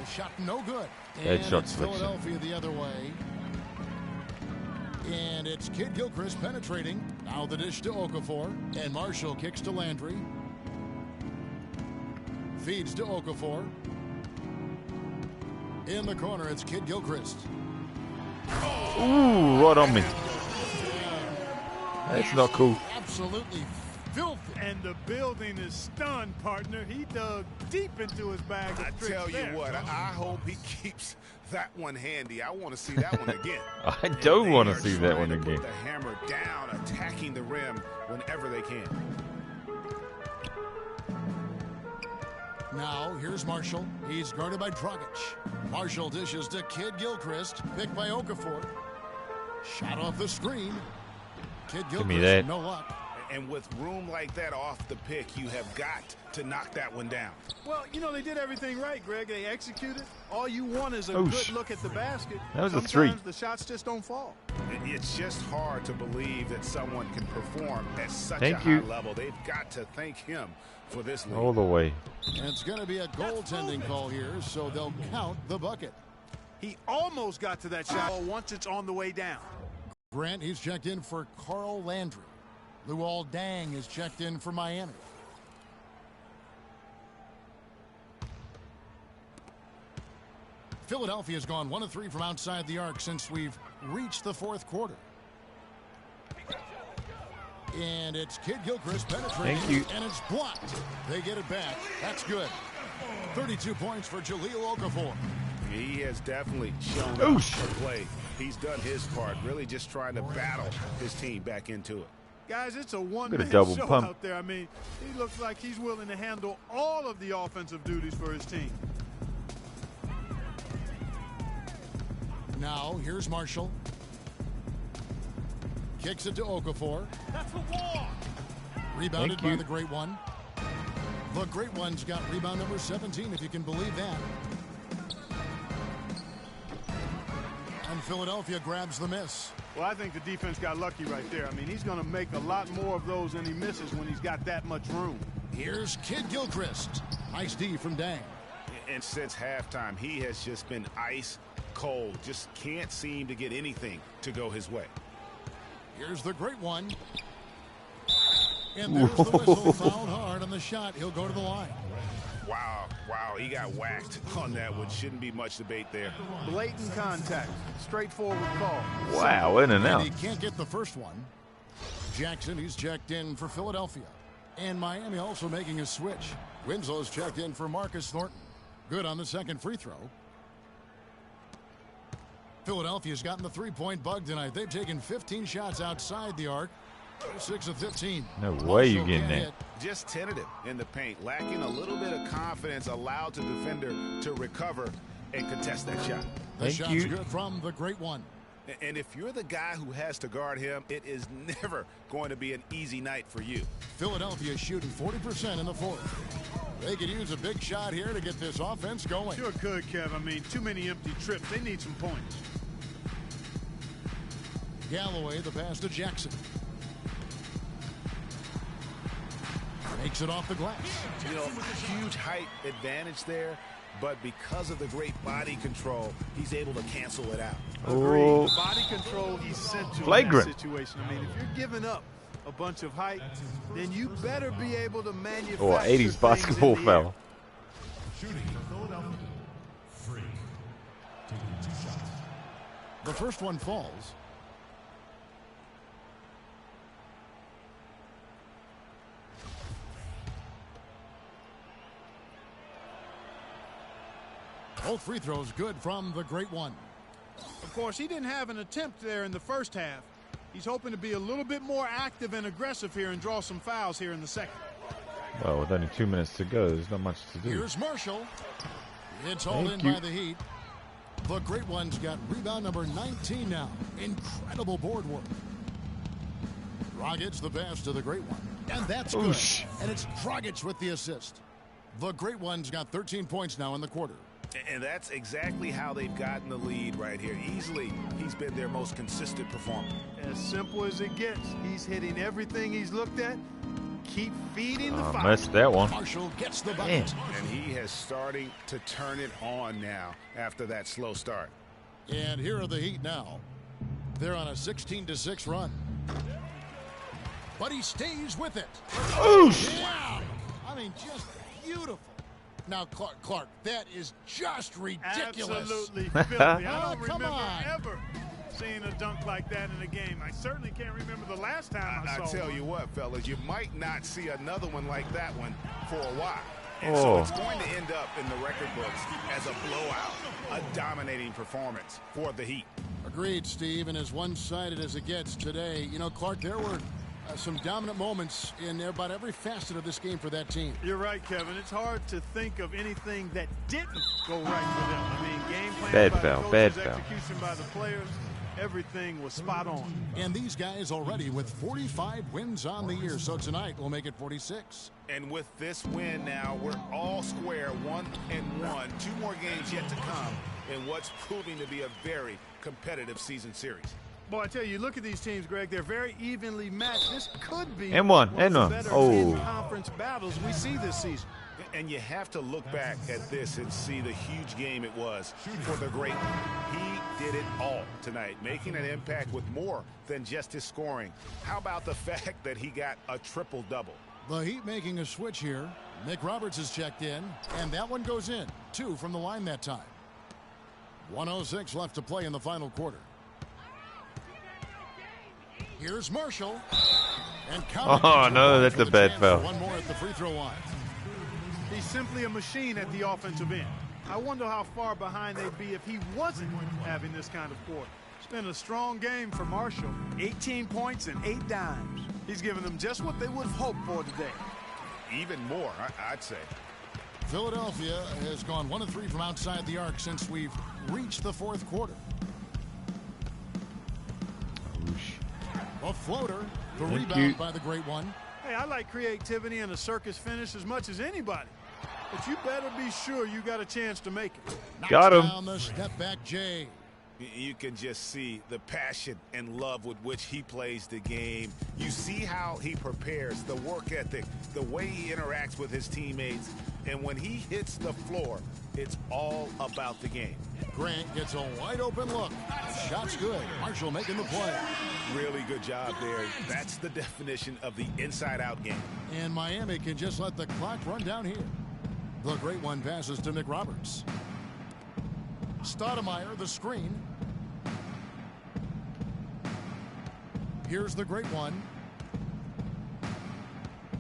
The shot no good. And shot it's selection. Philadelphia the other way. And it's Kid Gilchrist penetrating. Now the dish to Okafor. And Marshall kicks to Landry. Feeds to Okafor. In the corner, it's Kid Gilchrist. Ooh, right on me. That's not cool. Absolutely filthy. And the building is stunned, partner. He dug deep into his bag of I tricks tell you there. what, I hope he keeps that one handy. I want to see that one again. I don't want to see that one Put again. the hammer down, attacking the rim whenever they can. Now, here's Marshall. He's guarded by Dragic. Marshall dishes to Kid Gilchrist. Picked by Okafor. Shot off the screen. Kid Give me Gilchrist, that. no luck. And with room like that off the pick, you have got to knock that one down. Well, you know, they did everything right, Greg. They executed. All you want is a Oh, good look at the basket. That was a Sometimes three. the shots just don't fall. It's just hard to believe that someone can perform at such Thank a you. high level. They've got to thank him for this lead. All the way. And it's going to be a goaltending call here, so they'll count the bucket. He almost got to that shot once it's on the way down. Grant, he's checked in for Carl Landry. Luol Deng is checked in for Miami. Philadelphia's gone 1 of 3 from outside the arc since we've reached the fourth quarter. And it's Kid Gilchrist penetrating. Thank you. And it's blocked. They get it back. That's good. 32 points for Jahlil Okafor. He has definitely shown up Oosh. for play. He's done his part, really just trying to battle his team back into it. Guys, it's a Look at one-man a double show pump. out there. I mean, he looks like he's willing to handle all of the offensive duties for his team. Now, here's Marshall. Kicks it to Okafor. That's a wall. Rebounded Thank you. by the Great One. The Great One's got rebound number 17, if you can believe that. And Philadelphia grabs the miss. Well, I think the defense got lucky right there. I mean, he's going to make a lot more of those than he misses when he's got that much room. Here's Kid Gilchrist. Nice D from Dang. And since halftime, he has just been ice cold. Just can't seem to get anything to go his way. Here's the Great One. And there's the whistle. Fouled hard on the shot. He'll go to the line. Wow, he got whacked on that one. Shouldn't be much debate there. Blatant contact. Straightforward call. Wow, in and out. And he can't get the first one. Jackson, he's checked in for Philadelphia. And Miami also making a switch. Winslow's checked in for Marcus Thornton. Good on the second free throw. Philadelphia's gotten the three-point bug tonight. They've taken 15 shots outside the arc. 6 of 15. No way you getting that. hit. Just tentative in the paint, lacking a little bit of confidence, allowed the defender to recover and contest that shot. The Thank shot's you. good from the Great One. And if you're the guy who has to guard him, it is never going to be an easy night for you. Philadelphia shooting 40% in the fourth. They could use a big shot here to get this offense going. Sure could, Kev. I mean, too many empty trips. They need some points. Galloway, the pass to Jackson. Makes it off the glass. You know, huge height advantage there, but because of the great body control, he's able to cancel it out. Agreed. Oh, Body control essential Flagrant. in that situation. I mean, if you're giving up a bunch of height, then you better be able to manufacture oh, 80s things basketball in the air. foul. Shooting for Philadelphia. Freak. Taking 2 shots. The first one falls. Both free throws good from the Great One. Of course, he didn't have an attempt there in the first half. He's hoping to be a little bit more active and aggressive here and draw some fouls here in the second. Well, with only 2 minutes to go, there's not much to do. Here's Marshall. It's hauled in Thank you. by the Heat. The Great One's got rebound number 19 now. Incredible board work. Dragic the pass to the Great One. And that's good. Oosh. And it's Dragic with the assist. The Great One's got 13 points now in the quarter. And that's exactly how they've gotten the lead right here. Easily, he's been their most consistent performer. As simple as it gets. He's hitting everything he's looked at. Keep feeding the fire. Missed that one. Marshall gets the bucket. And he has starting to turn it on now after that slow start. And here are the Heat now. They're on a 16-6 run. But he stays with it. Oosh. Yeah. I mean, just beautiful. Now, Clark, that is just ridiculous. Absolutely filthy. I don't Come remember on. ever seeing a dunk like that in a game. I certainly can't remember the last time I saw I tell one. you what, fellas, you might not see another one like that one for a while. And Oh. so it's going to end up in the record books as a blowout, a dominating performance for the Heat. Agreed, Steve, and as one-sided as it gets today, you know, Clark, there were some dominant moments in about every facet of this game for that team. You're right, Kevin. It's hard to think of anything that didn't go right for them. I mean, game plan Bad by foul, the bad coaches, foul. execution by the players, everything was spot on. And these guys already with 45 wins on the year, so tonight we'll make it 46. And with this win now, we're all square, 1-1. 2 more games yet to come in what's proving to be a very competitive season series. Boy, I tell you, look at these teams, Greg. They're very evenly matched. This could be And one, of and the one. better Oh. in-conference battles we see this season. And you have to look back at this and see the huge game it was for the Great One. He did it all tonight, making an impact with more than just his scoring. How about the fact that he got a triple-double? The Heat making a switch here. Nick Roberts is checked in, and that one goes in. 2 from the line that time. 1:06 left to play in the final quarter. Here's Marshall. And Oh, no, that's a bad foul. One more at the free throw line. He's simply a machine at the offensive end. I wonder how far behind they'd be if he wasn't having this kind of quarter. been a strong game for Marshall. 18 points and 8 dimes. He's given them just what they would have hoped for today. Even more, I'd say. Philadelphia has gone 1 of 3 from outside the arc since we've reached the fourth quarter. A floater, the rebound by the great one. Hey, I like creativity and a circus finish as much as anybody. But you better be sure you got a chance to make it. Got him. Down the step back, Jay. You can just see the passion and love with which he plays the game. You see how he prepares, the work ethic, the way he interacts with his teammates. And when he hits the floor, it's all about the game. Grant gets a wide open look. Shot's good. Marshall making the play. Really good job there. That's the definition of the inside-out game. And Miami can just let the clock run down here. The great one passes to Nick Roberts. Stoudemire, the screen. Here's the great one.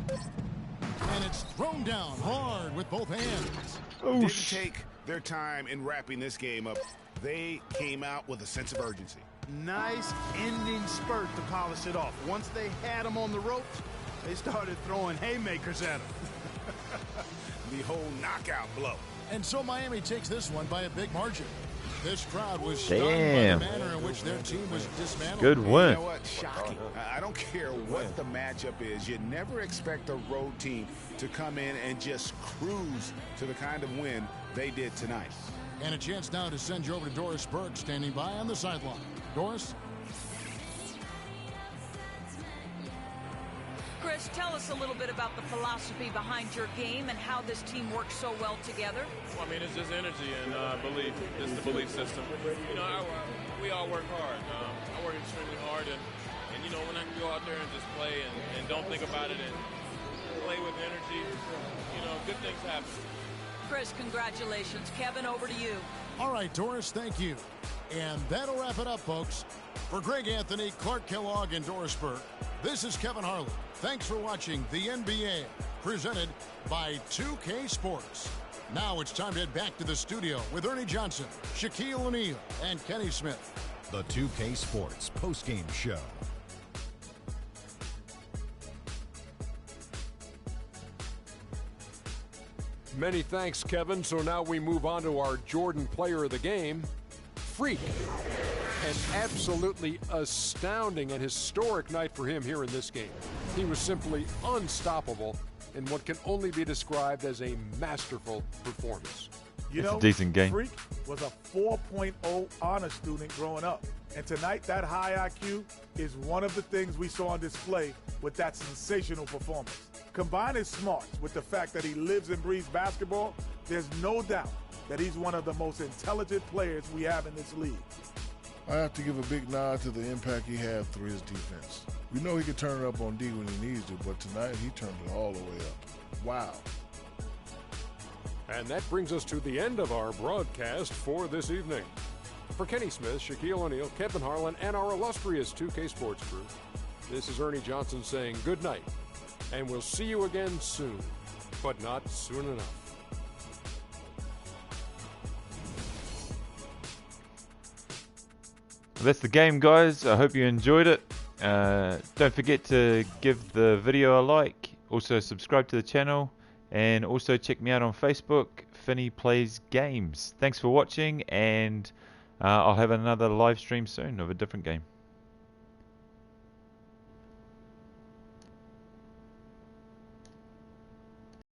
And it's thrown down hard with both hands. Didn't take their time in wrapping this game up. They came out with a sense of urgency. Nice ending spurt to polish it off. Once they had him on the ropes, they started throwing haymakers at him. The whole knockout blow. And so Miami takes this one by a big margin. This crowd was stunned by Damn. the manner in which their team was dismantled. Good win. You know what? Shocking. I don't care what the matchup is. You never expect a road team to come in and just cruise to the kind of win they did tonight. And a chance now to send you over to Doris Burke, standing by on the sideline. Doris? Chris, tell us a little bit about the philosophy behind your game and how this team works so well together. Well, I mean, it's just energy and belief. It's the belief system. You know, we all work hard. I work extremely hard, and you know, when I can go out there and just play and don't think about it and play with energy, you know, good things happen. Chris, congratulations. Kevin, over to you. All right, Doris, thank you. And that'll wrap it up, folks. For Greg Anthony, Clark Kellogg, and Doris Burke, this is Kevin Harlan. Thanks for watching the NBA, presented by 2K Sports. Now it's time to head back to the studio with Ernie Johnson, Shaquille O'Neal, and Kenny Smith. The 2K Sports postgame show. Many thanks, Kevin. So now we move on to our Jordan player of the game, Freak. An absolutely astounding and historic night for him here in this game. He was simply unstoppable in what can only be described as a masterful performance. It's a decent game. Freak was a 4.0 honor student growing up. And tonight, that high IQ is one of the things we saw on display with that sensational performance. Combine his smarts with the fact that he lives and breathes basketball, there's no doubt that he's one of the most intelligent players we have in this league. I have to give a big nod to the impact he had through his defense. We know he can turn it up on D when he needs to, but tonight he turned it all the way up. Wow. And that brings us to the end of our broadcast for this evening. For Kenny Smith, Shaquille O'Neal, Kevin Harlan, and our illustrious 2K Sports crew, this is Ernie Johnson saying good night, and we'll see you again soon, but not soon enough. That's the game, guys. I hope you enjoyed it. Don't forget to give the video a like. Also subscribe to the channel. And also check me out on Facebook, Finney Plays Games. Thanks for watching, and I'll have another live stream soon of a different game.